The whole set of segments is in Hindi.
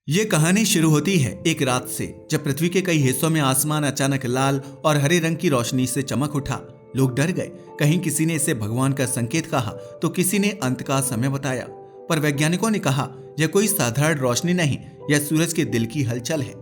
ये कहानी शुरू होती है एक रात से, जब पृथ्वी के कई हिस्सों में आसमान अचानक लाल और हरे रंग की रोशनी से चमक उठा। लोग डर गए। कहीं किसी ने इसे भगवान का संकेत कहा तो किसी ने अंत का समय बताया। पर वैज्ञानिकों ने कहा यह कोई साधारण रोशनी नहीं, यह सूरज के दिल की हलचल है।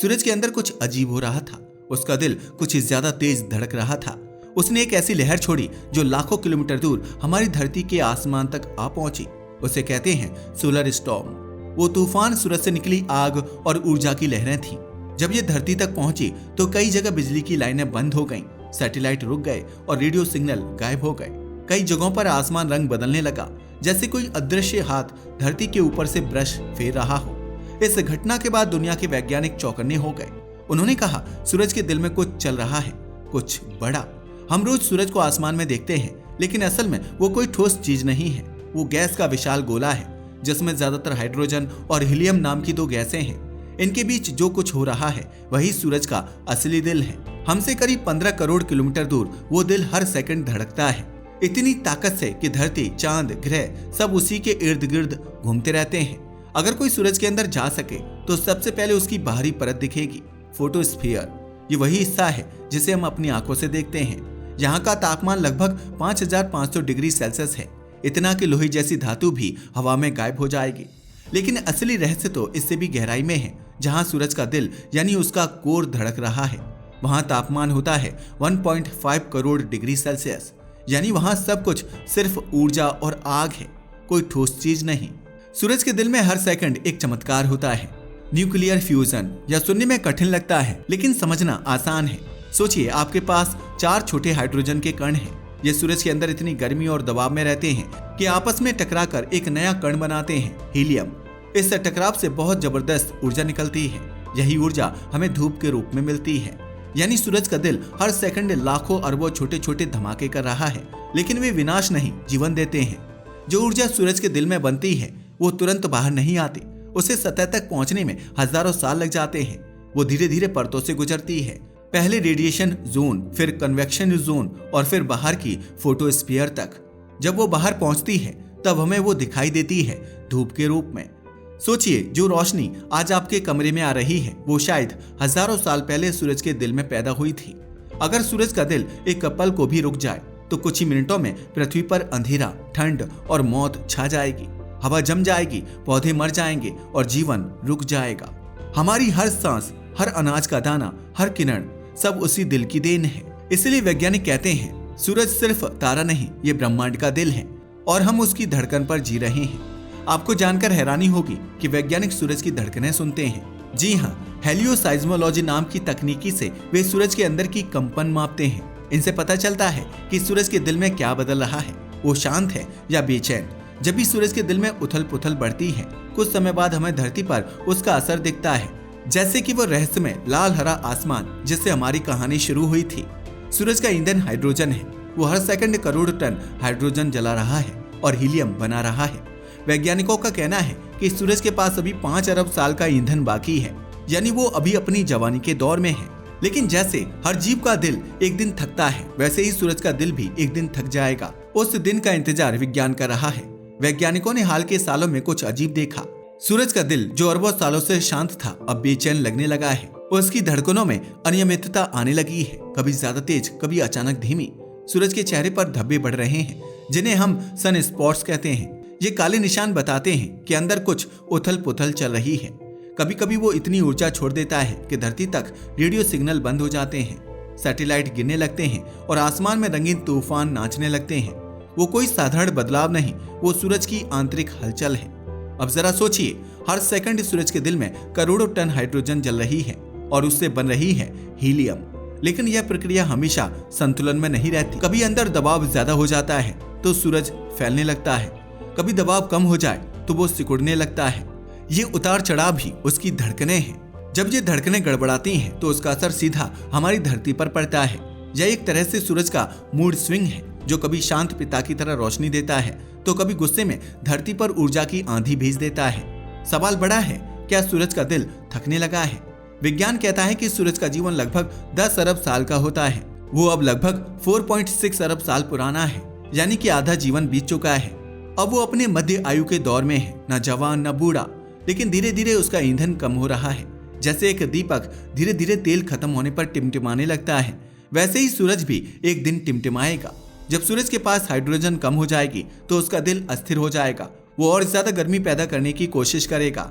सूरज के अंदर कुछ अजीब हो रहा था। उसका दिल कुछ ज्यादा तेज धड़क रहा था। उसने एक ऐसी लहर छोड़ी जो लाखों किलोमीटर दूर हमारी धरती के आसमान तक आ पहुंची। उसे कहते हैं सोलर स्टॉर्म। वो तूफान सूरज से निकली आग और ऊर्जा की लहरें थीं। जब ये धरती तक पहुंची तो कई जगह बिजली की लाइनें बंद हो गईं, सैटेलाइट रुक गए और रेडियो सिग्नल गायब हो गए। कई जगहों पर आसमान रंग बदलने लगा, जैसे कोई अदृश्य हाथ धरती के ऊपर से ब्रश फेर रहा हो। इस घटना के बाद दुनिया के वैज्ञानिक चौकन्ने हो गए। उन्होंने कहा सूरज के दिल में कुछ चल रहा है, कुछ बड़ा। हम रोज सूरज को आसमान में देखते हैं, लेकिन असल में वो कोई ठोस चीज नहीं है। वो गैस का विशाल गोला है जिसमें ज्यादातर हाइड्रोजन और हीलियम नाम की दो गैसें हैं। इनके बीच जो कुछ हो रहा है वही सूरज का असली दिल है। हमसे करीब 15 करोड़ किलोमीटर दूर वो दिल हर सेकंड धड़कता है, इतनी ताकत से कि धरती, चांद, ग्रह सब उसी के इर्द गिर्द घूमते रहते हैं। अगर कोई सूरज के अंदर जा सके तो सबसे पहले उसकी बाहरी परत दिखेगी, फोटोस्फीयर। ये वही हिस्सा है जिसे हम अपनी आंखों से देखते हैं। यहाँ का तापमान लगभग 5500 डिग्री सेल्सियस है, इतना कि लोहे जैसी धातु भी हवा में गायब हो जाएगी। लेकिन असली रहस्य तो इससे भी गहराई में है। जहां सूरज का दिल यानी उसका कोर धड़क रहा है, वहां तापमान होता है 1.5 करोड़ डिग्री सेल्सियस। यानी वहां सब कुछ सिर्फ ऊर्जा और आग है, कोई ठोस चीज नहीं। सूरज के दिल में हर सेकंड एक चमत्कार होता है, न्यूक्लियर फ्यूजन। यह सुनने में कठिन लगता है लेकिन समझना आसान है। सोचिए, आपके पास 4 छोटे हाइड्रोजन के कण हैं। ये सूरज के अंदर इतनी गर्मी और दबाव में रहते हैं कि आपस में टकराकर एक नया कण बनाते हैं, हीलियम। इस टकराव से बहुत जबरदस्त ऊर्जा निकलती है। यही ऊर्जा हमें धूप के रूप में मिलती है। यानी सूरज का दिल हर सेकंड लाखों अरबों छोटे छोटे धमाके कर रहा है, लेकिन वे विनाश नहीं, जीवन देते हैं। जो ऊर्जा सूरज के दिल में बनती है वो तुरंत बाहर नहीं आती। उसे सतह तक पहुंचने में हजारों साल लग जाते हैं। वो धीरे धीरे परतों से गुजरती है, पहले रेडिएशन जोन, फिर कन्वेक्शन जोन और फिर बाहर की फोटोस्फीयर तक। जब वो बाहर पहुंचती है तब हमें वो दिखाई देती है धूप के रूप में। सोचिए, जो रोशनी आज आपके कमरे में आ रही है वो शायद हजारों साल पहले सूरज के दिल में पैदा हुई थी। अगर सूरज का दिल एक पल को भी रुक जाए तो कुछ ही मिनटों में पृथ्वी पर अंधेरा, ठंड और मौत छा जाएगी। हवा जम जाएगी, पौधे मर जाएंगे और जीवन रुक जाएगा। हमारी हर सांस, हर अनाज का दाना, हर किरण सब उसी दिल की देन है। इसलिए वैज्ञानिक कहते हैं सूरज सिर्फ तारा नहीं, ये ब्रह्मांड का दिल है और हम उसकी धड़कन पर जी रहे हैं। आपको जानकर हैरानी होगी कि वैज्ञानिक सूरज की धड़कनें सुनते हैं। जी हाँ, हेलियोसाइज्मोलॉजी नाम की तकनीकी से वे सूरज के अंदर की कंपन मापते हैं। इनसे पता चलता है कि सूरज के दिल में क्या बदल रहा है, वो शांत है या बेचैन। जब भी सूरज के दिल में उथल पुथल बढ़ती है, कुछ समय बाद हमें धरती पर उसका असर दिखता है, जैसे कि वो रहस्यमय लाल हरा आसमान जिससे हमारी कहानी शुरू हुई थी। सूरज का ईंधन हाइड्रोजन है। वो हर सेकंड करोड़ टन हाइड्रोजन जला रहा है और हीलियम बना रहा है। वैज्ञानिकों का कहना है कि सूरज के पास अभी 5 अरब साल का ईंधन बाकी है, यानी वो अभी अपनी जवानी के दौर में है। लेकिन जैसे हर जीव का दिल एक दिन थकता है, वैसे ही सूरज का दिल भी एक दिन थक जाएगा। उस दिन का इंतजार विज्ञान कर रहा है। वैज्ञानिकों ने हाल के सालों में कुछ अजीब देखा। सूरज का दिल जो अरबों सालों से शांत था अब बेचैन लगने लगा है। उसकी धड़कनों में अनियमितता आने लगी है, कभी ज्यादा तेज, कभी अचानक धीमी। सूरज के चेहरे पर धब्बे बढ़ रहे हैं जिन्हें हम सन स्पॉट्स कहते हैं। ये काले निशान बताते हैं कि अंदर कुछ उथल पुथल चल रही है। कभी कभी वो इतनी ऊर्जा छोड़ देता है कि धरती तक रेडियो सिग्नल बंद हो जाते हैं, सैटेलाइट गिरने लगते हैं और आसमान में रंगीन तूफान नाचने लगते हैं। वो कोई साधारण बदलाव नहीं, वो सूरज की आंतरिक हलचल है। अब जरा सोचिए, हर सेकंड सूरज के दिल में करोड़ों टन हाइड्रोजन जल रही है और उससे बन रही है हीलियम। लेकिन यह प्रक्रिया हमेशा संतुलन में नहीं रहती। कभी अंदर दबाव ज्यादा हो जाता है तो सूरज फैलने लगता है, कभी दबाव कम हो जाए तो वो सिकुड़ने लगता है। ये उतार चढ़ाव भी उसकी धड़कनें हैं। जब ये धड़कनें गड़बड़ाती हैं तो उसका असर सीधा हमारी धरती पर पड़ता है। यह एक तरह से सूरज का मूड स्विंग है, जो कभी शांत पिता की तरह रोशनी देता है तो कभी गुस्से में धरती पर ऊर्जा की आंधी भेज देता है। सवाल बड़ा है, क्या सूरज का दिल थकने लगा है? विज्ञान कहता है कि सूरज का जीवन लगभग 10 अरब साल का होता है। वो अब लगभग 4.6 अरब साल पुराना है, यानी कि आधा जीवन बीत चुका है। अब वो अपने मध्य आयु के दौर में है, न जवान न बूढ़ा, लेकिन धीरे धीरे उसका ईंधन कम हो रहा है। जैसे एक दीपक धीरे धीरे तेल खत्म होने पर टिमटिमाने लगता है, वैसे ही सूरज भी एक दिन टिमटिमाएगा। जब सूरज के पास हाइड्रोजन कम हो जाएगी तो उसका दिल अस्थिर हो जाएगा। वो और ज्यादा गर्मी पैदा करने की कोशिश करेगा,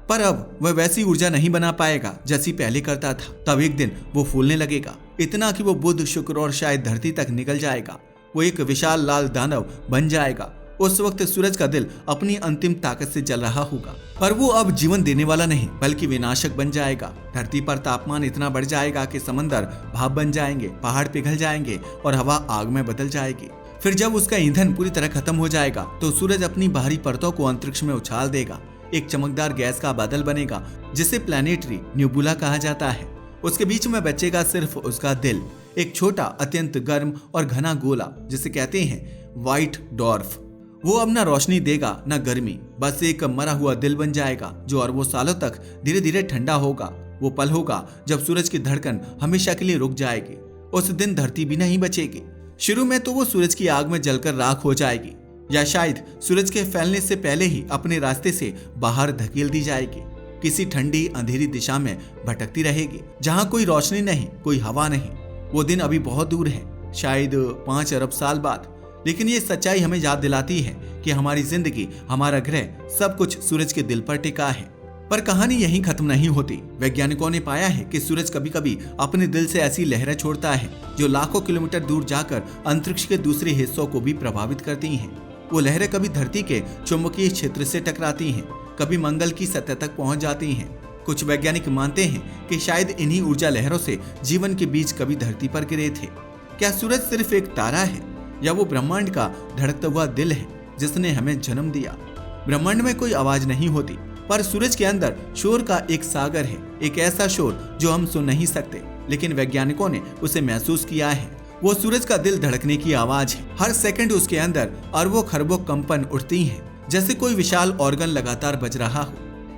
पर अब वह वैसी ऊर्जा नहीं बना पाएगा जैसी पहले करता था। तब एक दिन वो फूलने लगेगा, इतना कि वो बुध, शुक्र और शायद धरती तक निकल जाएगा। वो एक विशाल लाल दानव बन जाएगा। उस वक्त सूरज का दिल अपनी अंतिम ताकत से जल रहा होगा, पर वो अब जीवन देने वाला नहीं बल्कि विनाशक बन जाएगा। धरती पर तापमान इतना बढ़ जाएगा कि समंदर भाप बन जाएंगे, पहाड़ पिघल जाएंगे और हवा आग में बदल जाएगी। फिर जब उसका ईंधन पूरी तरह खत्म हो जाएगा तो सूरज अपनी बाहरी परतों को अंतरिक्ष में उछाल देगा। एक चमकदार गैस का बादल बनेगा जिसे प्लैनेटरी न्यूबुला कहा जाता है। उसके बीच में बचेगा सिर्फ उसका दिल, एक छोटा अत्यंत गर्म और घना गोला जिसे कहते हैं व्हाइट डॉर्फ। वो अब ना रोशनी देगा ना गर्मी, बस एक मरा हुआ दिल बन जाएगा जो अरबों सालों तक धीरे धीरे ठंडा होगा। वो पल होगा जब सूरज की धड़कन हमेशा के लिए रुक जाएगी। उस दिन धरती भी नहीं बचेगी। शुरू में तो वो सूरज की आग में जलकर राख हो जाएगी, या शायद सूरज के फैलने से पहले ही अपने रास्ते से बाहर धकेल दी जाएगी। किसी ठंडी अंधेरी दिशा में भटकती रहेगी जहां कोई रोशनी नहीं, कोई हवा नहीं। वो दिन अभी बहुत दूर है, शायद 5 अरब साल बाद। लेकिन ये सच्चाई हमें याद दिलाती है कि हमारी जिंदगी, हमारा ग्रह, सब कुछ सूरज के दिल पर टिका है। पर कहानी यहीं खत्म नहीं होती। वैज्ञानिकों ने पाया है कि सूरज कभी कभी अपने दिल से ऐसी लहरें छोड़ता है जो लाखों किलोमीटर दूर जाकर अंतरिक्ष के दूसरे हिस्सों को भी प्रभावित करती हैं। वो लहरें कभी धरती के चुंबकीय क्षेत्र से टकराती हैं, कभी मंगल की सतह तक पहुंच जाती हैं। कुछ वैज्ञानिक मानते हैं कि शायद इन्हीं ऊर्जा लहरों से जीवन के बीज कभी धरती पर गिरे थे। क्या सूरज सिर्फ एक तारा है या वो ब्रह्मांड का धड़कता हुआ दिल है जिसने हमें जन्म दिया? ब्रह्मांड में कोई आवाज नहीं होती, पर सूरज के अंदर शोर का एक सागर है, एक ऐसा शोर जो हम सुन नहीं सकते, लेकिन वैज्ञानिकों ने उसे महसूस किया है। वो सूरज का दिल धड़कने की आवाज है। हर सेकंड उसके अंदर अरबों खरबों कंपन उठती हैं, जैसे कोई विशाल ऑर्गन लगातार बज रहा हो।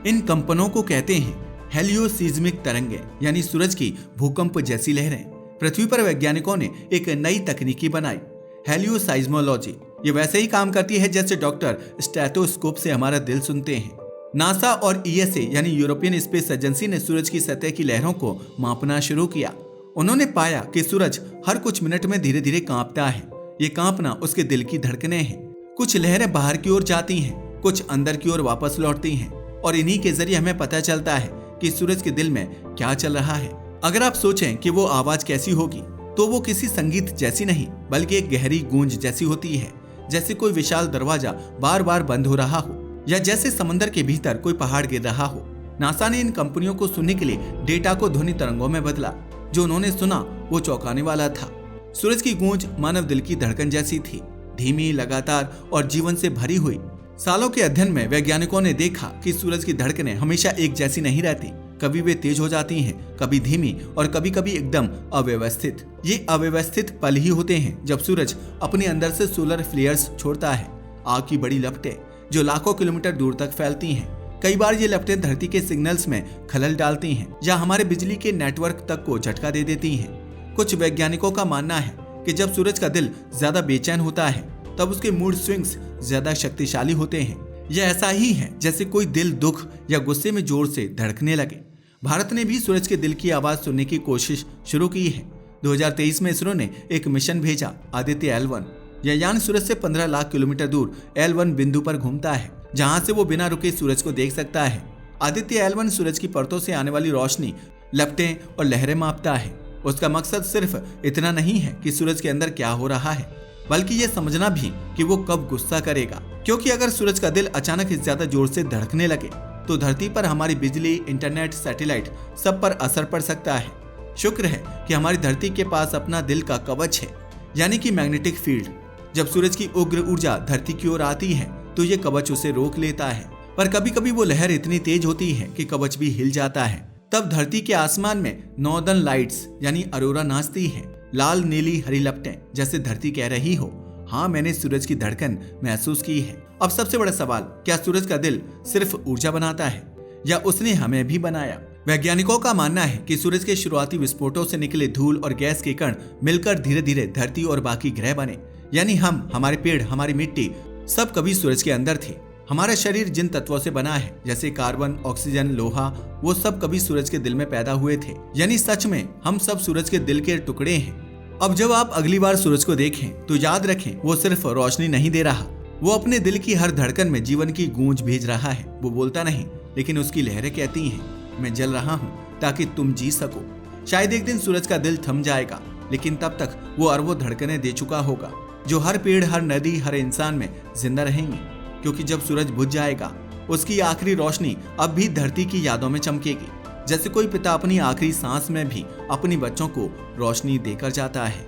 इन कंपनों को कहते हैं हेलियोसीज्मिक तरंगे, यानी सूरज की भूकंप जैसी लहरें। पृथ्वी पर वैज्ञानिकों ने एक नई तकनीकी बनाई, हेलियोसाइज्मोलॉजी। ये वैसे ही काम करती है जैसे डॉक्टर स्टेथोस्कोप से हमारा दिल सुनते हैं। नासा और ईएसए यानी यूरोपियन स्पेस एजेंसी ने सूरज की सतह की लहरों को मापना शुरू किया। उन्होंने पाया कि सूरज हर कुछ मिनट में धीरे धीरे कांपता है। ये कांपना उसके दिल की धड़कनें हैं। कुछ लहरें बाहर की ओर जाती हैं, कुछ अंदर की ओर वापस लौटती हैं, और इन्हीं के जरिए हमें पता चलता है कि सूरज के दिल में क्या चल रहा है। अगर आप सोचें कि वो आवाज कैसी होगी, तो वो किसी संगीत जैसी नहीं बल्कि एक गहरी गूंज जैसी होती है, जैसे कोई विशाल दरवाजा बार बार बंद हो रहा हो, या जैसे समंदर के भीतर कोई पहाड़ गिर रहा हो। नासा ने इन कंपनियों को सुनने के लिए डेटा को ध्वनि तरंगों में बदला। जो उन्होंने सुना वो चौंकाने वाला था। सूरज की गूंज मानव दिल की धड़कन जैसी थी, धीमी, लगातार और जीवन से भरी हुई। सालों के अध्ययन में वैज्ञानिकों ने देखा कि सूरज की धड़कनें हमेशा एक जैसी नहीं रहती। कभी वे तेज हो जाती हैं, कभी धीमी और कभी कभी एकदम अव्यवस्थित। ये अव्यवस्थित पल ही होते हैं जब सूरज अपने अंदर से सोलर फ्लेयर्स छोड़ता है, आग की बड़ी लपटें जो लाखों किलोमीटर दूर तक फैलती हैं। कई बार ये लपटें धरती के सिग्नल्स में खलल डालती हैं या हमारे बिजली के नेटवर्क तक को झटका दे देती हैं। कुछ वैज्ञानिकों का मानना है कि जब सूरज का दिल ज्यादा बेचैन होता है तब उसके मूड स्विंग्स ज्यादा शक्तिशाली होते हैं। यह ऐसा ही है जैसे कोई दिल दुख या गुस्से में जोर से धड़कने लगे। भारत ने भी सूरज के दिल की आवाज सुनने की कोशिश शुरू की है। 2023 में इसरो ने एक मिशन भेजा, आदित्य L1। यह यान सूरज से 15 लाख किलोमीटर दूर L1 बिंदु पर घूमता है, जहां से वो बिना रुके सूरज को देख सकता है। आदित्य L1 सूरज की परतों से आने वाली रोशनी, लपटें और लहरें मापता है। उसका मकसद सिर्फ इतना नहीं है कि सूरज के अंदर क्या हो रहा है, बल्कि ये समझना भी कि वो कब गुस्सा करेगा। क्योंकि अगर सूरज का दिल अचानक ज्यादा जोर से धड़कने लगे तो धरती पर हमारी बिजली, इंटरनेट, सैटेलाइट सब पर असर पड़ सकता है। शुक्र है कि हमारी धरती के पास अपना दिल का कवच है, यानी कि मैग्नेटिक फील्ड। जब सूरज की उग्र ऊर्जा धरती की ओर आती है तो ये कवच उसे रोक लेता है, पर कभी कभी वो लहर इतनी तेज होती है कि कवच भी हिल जाता है। तब धरती के आसमान में नॉर्दर्न लाइट्स यानी अरोरा नाचती है, लाल, नीली, हरी लपटें, जैसे धरती कह रही हो, हाँ मैंने सूरज की धड़कन महसूस की है। अब सबसे बड़ा सवाल, क्या सूरज का दिल सिर्फ ऊर्जा बनाता है या उसने हमें भी बनाया? वैज्ञानिकों का मानना है कि सूरज के शुरुआती विस्फोटों से निकले धूल और गैस के कण मिलकर धीरे धीरे धरती और बाकी ग्रह बने। यानी हम, हमारे पेड़, हमारी मिट्टी, सब कभी सूरज के अंदर थे। हमारा शरीर जिन तत्वों से बना है, जैसे कार्बन, ऑक्सीजन, लोहा, वो सब कभी सूरज के दिल में पैदा हुए थे। यानी सच में हम सब सूरज के दिल के टुकड़े हैं। अब जब आप अगली बार सूरज को देखें तो याद रखें, वो सिर्फ रोशनी नहीं दे रहा, वो अपने दिल की हर धड़कन में जीवन की गूंज भेज रहा है। वो बोलता नहीं, लेकिन उसकी लहरें कहती हैं, मैं जल रहा हूँ ताकि तुम जी सको। शायद एक दिन सूरज का दिल थम जाएगा, लेकिन तब तक वो अरबों धड़कनें दे चुका होगा, जो हर पेड़, हर नदी, हर इंसान में जिंदा रहेंगी। क्योंकि जब सूरज बुझ जाएगा, उसकी आखिरी रोशनी अब भी धरती की यादों में चमकेगी, जैसे कोई पिता अपनी आखिरी सांस में भी अपनी बच्चों को रोशनी देकर जाता है।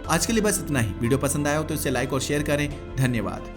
आज के लिए बस इतना ही। वीडियो पसंद आया हो तो इसे लाइक और शेयर करें। धन्यवाद।